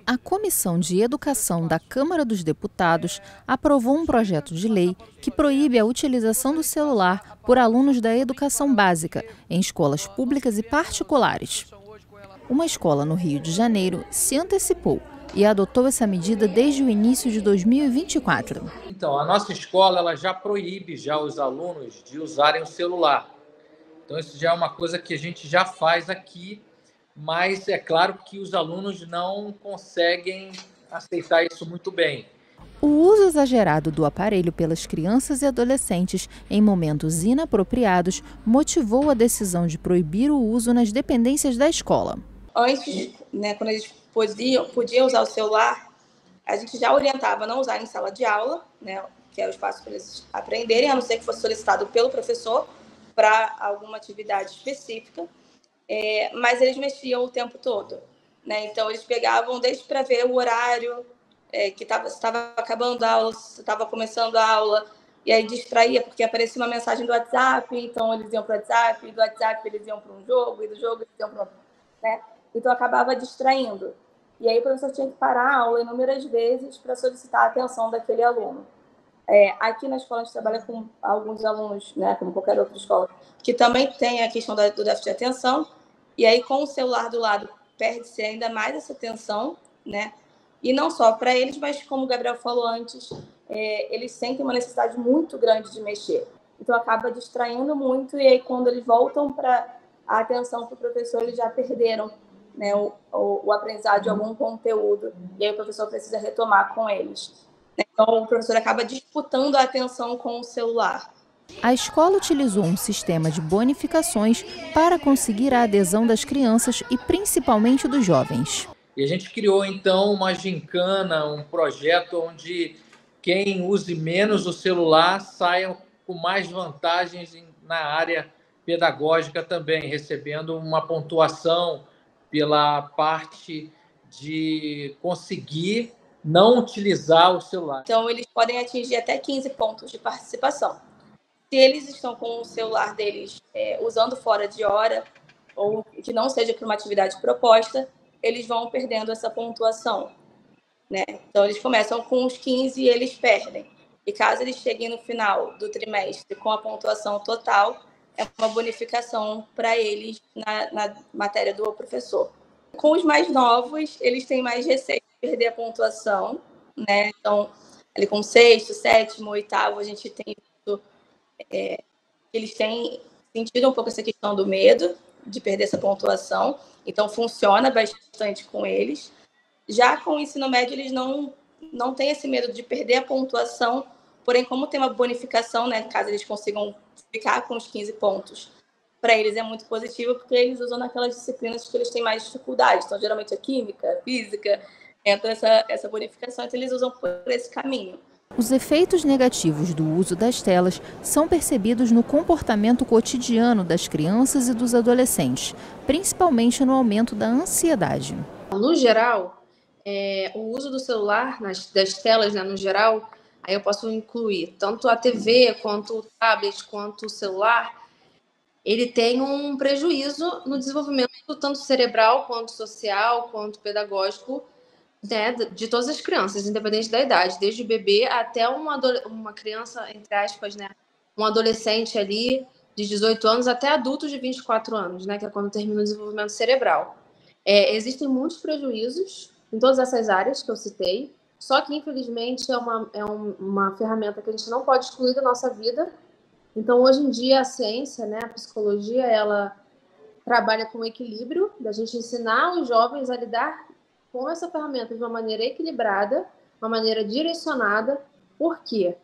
A Comissão de Educação da Câmara dos Deputados aprovou um projeto de lei que proíbe a utilização do celular por alunos da educação básica em escolas públicas e particulares. Uma escola no Rio de Janeiro se antecipou e adotou essa medida desde o início de 2024. Então, a nossa escola ela já proíbe os alunos de usarem o celular. Então, isso já é uma coisa que a gente já faz aqui, mas é claro que os alunos não conseguem aceitar isso muito bem. O uso exagerado do aparelho pelas crianças e adolescentes em momentos inapropriados motivou a decisão de proibir o uso nas dependências da escola. Antes, quando eles podiam usar o celular, a gente já orientava a não usar em sala de aula, que era o espaço para eles aprenderem, a não ser que fosse solicitado pelo professor para alguma atividade específica, mas eles mexiam o tempo todo. Então, eles pegavam desde para ver o horário, que estava acabando a aula, estava começando a aula, e aí distraía, porque aparecia uma mensagem do WhatsApp, então eles iam para o WhatsApp, e do WhatsApp eles iam para um jogo, e do jogo eles iam para outro, Então, acabava distraindo. E aí o professor tinha que parar a aula inúmeras vezes para solicitar a atenção daquele aluno. Aqui na escola a gente trabalha com alguns alunos, como qualquer outra escola, que também tem a questão do déficit de atenção, e aí com o celular do lado perde-se ainda mais essa atenção, E não só para eles, mas como o Gabriel falou antes, eles sentem uma necessidade muito grande de mexer. Então acaba distraindo muito, e aí quando eles voltam para a atenção para o professor, eles já perderam o aprendizado de algum conteúdo, e aí o professor precisa retomar com eles. Então, o professor acaba disputando a atenção com o celular. A escola utilizou um sistema de bonificações para conseguir a adesão das crianças e principalmente dos jovens. E a gente criou, então, uma gincana, um projeto onde quem use menos o celular saia com mais vantagens na área pedagógica também, recebendo uma pontuação pela parte de conseguir não utilizar o celular. Então, eles podem atingir até 15 pontos de participação. Se eles estão com o celular deles usando fora de hora, ou que não seja para uma atividade proposta, eles vão perdendo essa pontuação. Então, eles começam com os 15 e eles perdem. E caso eles cheguem no final do trimestre com a pontuação total, é uma bonificação para eles na matéria do professor. Com os mais novos, eles têm mais receio de perder a pontuação, Então, ali com o sexto, sétimo, oitavo, a gente tem visto eles têm sentido um pouco essa questão do medo de perder essa pontuação, então funciona bastante com eles. Já com o ensino médio, eles não têm esse medo de perder a pontuação, porém, como tem uma bonificação, caso eles consigam ficar com os 15 pontos, para eles é muito positivo, porque eles usam naquelas disciplinas que eles têm mais dificuldade. Então, geralmente, a química, a física, entra essa bonificação, então eles usam por esse caminho. Os efeitos negativos do uso das telas são percebidos no comportamento cotidiano das crianças e dos adolescentes, principalmente no aumento da ansiedade. No geral, o uso do celular, das telas, no geral, aí eu posso incluir tanto a TV, quanto o tablet, quanto o celular, ele tem um prejuízo no desenvolvimento tanto cerebral, quanto social, quanto pedagógico, de todas as crianças, independente da idade, desde o bebê até uma criança, entre aspas, um adolescente ali de 18 anos até adultos de 24 anos, que é quando termina o desenvolvimento cerebral. Existem muitos prejuízos em todas essas áreas que eu citei, só que, infelizmente, é uma ferramenta que a gente não pode excluir da nossa vida. Então, hoje em dia, a ciência, a psicologia, ela trabalha com o equilíbrio da gente ensinar os jovens a lidar com essa ferramenta de uma maneira equilibrada, uma maneira direcionada. Por quê?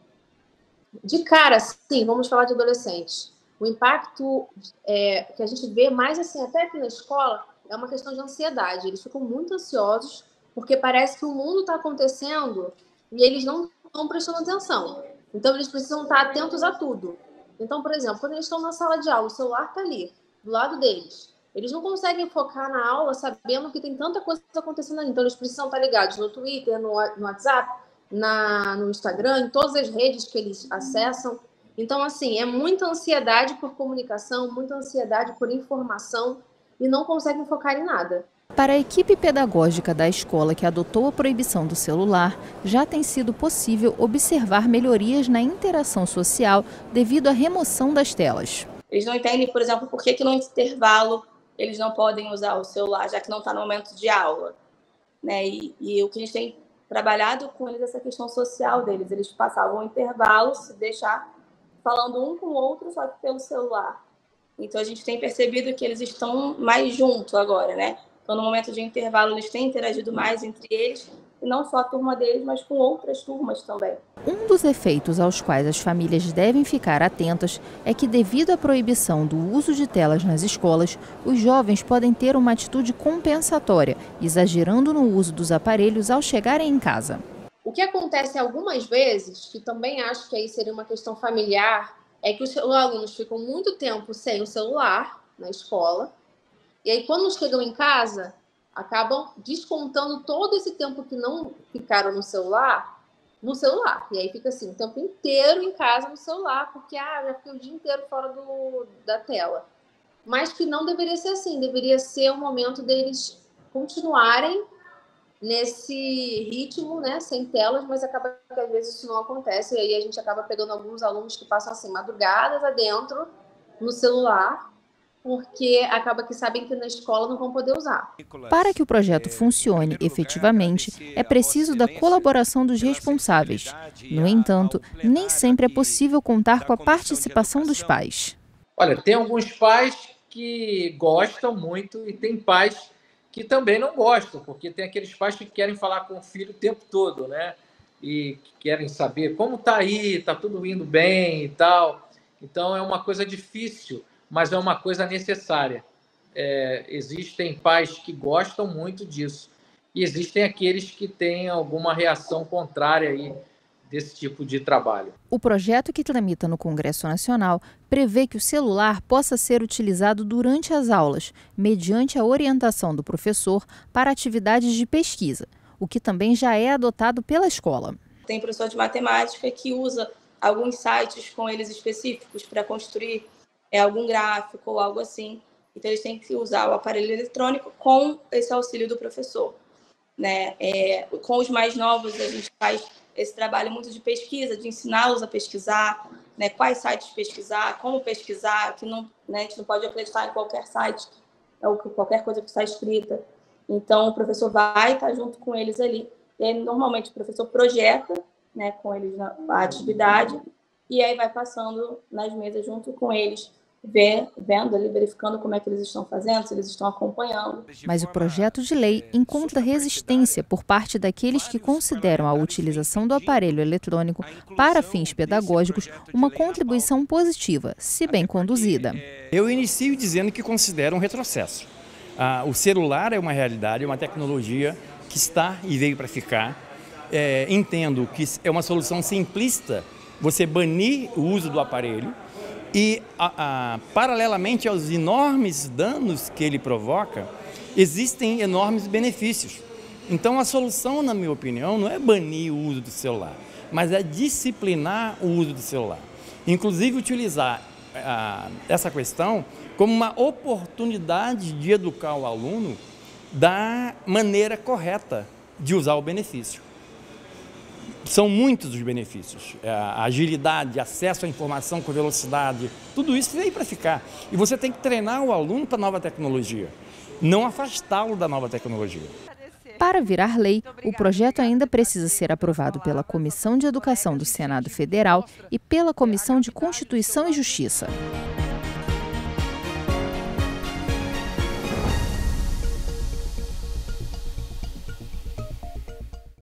De cara, sim, vamos falar de adolescentes. O impacto que a gente vê mais, assim, até aqui na escola, é uma questão de ansiedade. Eles ficam muito ansiosos, porque parece que o mundo está acontecendo e eles não estão prestando atenção. Então, eles precisam estar atentos a tudo. Então, por exemplo, quando eles estão na sala de aula, o celular está ali, do lado deles. Eles não conseguem focar na aula sabendo que tem tanta coisa acontecendo ali. Então, eles precisam estar ligados no Twitter, no WhatsApp, no Instagram, em todas as redes que eles acessam. Então, assim, é muita ansiedade por comunicação, muita ansiedade por informação e não conseguem focar em nada. Para a equipe pedagógica da escola que adotou a proibição do celular, já tem sido possível observar melhorias na interação social devido à remoção das telas. Eles não entendem, por exemplo, por que no intervalo eles não podem usar o celular, já que não está no momento de aula, né? E o que a gente tem trabalhado com eles é essa questão social deles. Eles passavam o intervalo, se deixar falando um com o outro, só que pelo celular. Então, a gente tem percebido que eles estão mais juntos agora, né? Então, no momento de intervalo, eles têm interagido mais entre eles, e não só a turma deles, mas com outras turmas também. Um dos efeitos aos quais as famílias devem ficar atentas é que, devido à proibição do uso de telas nas escolas, os jovens podem ter uma atitude compensatória, exagerando no uso dos aparelhos ao chegarem em casa. O que acontece algumas vezes, que também acho que aí seria uma questão familiar, é que os alunos ficam muito tempo sem o celular na escola, e aí quando chegam em casa, acabam descontando todo esse tempo que não ficaram no celular. E aí fica assim, o tempo inteiro em casa no celular, porque já fiquei o dia inteiro fora da tela. Mas que não deveria ser assim, deveria ser o momento deles continuarem nesse ritmo, né, sem telas, mas acaba que às vezes isso não acontece, e aí a gente acaba pegando alguns alunos que passam assim, madrugadas adentro no celular, porque acaba que sabem que na escola não vão poder usar. Para que o projeto funcione efetivamente, é preciso da colaboração dos responsáveis. No entanto, nem sempre é possível contar com a participação dos pais. Olha, tem alguns pais que gostam muito e tem pais que também não gostam, porque tem aqueles pais que querem falar com o filho o tempo todo, né? E que querem saber como está aí, está tudo indo bem e tal. Então, é uma coisa difícil, mas é uma coisa necessária. Existem pais que gostam muito disso e existem aqueles que têm alguma reação contrária aí desse tipo de trabalho. O projeto que tramita no Congresso Nacional prevê que o celular possa ser utilizado durante as aulas, mediante a orientação do professor para atividades de pesquisa, o que também já é adotado pela escola. Tem professor de matemática que usa alguns sites com eles específicos para construir algum gráfico ou algo assim. Então, eles têm que usar o aparelho eletrônico com esse auxílio do professor, né? Com os mais novos, a gente faz esse trabalho muito de pesquisa, de ensiná-los a pesquisar, né? Quais sites pesquisar, como pesquisar, que não, né? A gente não pode acreditar em qualquer site ou qualquer coisa que está escrita. Então, o professor vai estar junto com eles ali. E aí, normalmente, o professor projeta, né, com eles a atividade e aí vai passando nas mesas junto com eles, vendo ali, verificando como é que eles estão fazendo, se eles estão acompanhando. Mas o projeto de lei encontra resistência por parte daqueles que consideram a utilização do aparelho eletrônico para fins pedagógicos uma contribuição positiva, se bem conduzida. Eu inicio dizendo que considero um retrocesso. O celular é uma realidade, é uma tecnologia que está e veio para ficar. Entendo que é uma solução simplista você banir o uso do aparelho e, paralelamente aos enormes danos que ele provoca, existem enormes benefícios. Então, a solução, na minha opinião, não é banir o uso do celular, mas é disciplinar o uso do celular. Inclusive, utilizar essa questão como uma oportunidade de educar o aluno da maneira correta de usar o benefício. São muitos os benefícios, a agilidade, acesso à informação com velocidade, tudo isso veio para ficar. E você tem que treinar o aluno para a nova tecnologia, não afastá-lo da nova tecnologia. Para virar lei, o projeto ainda precisa ser aprovado pela Comissão de Educação do Senado Federal e pela Comissão de Constituição e Justiça.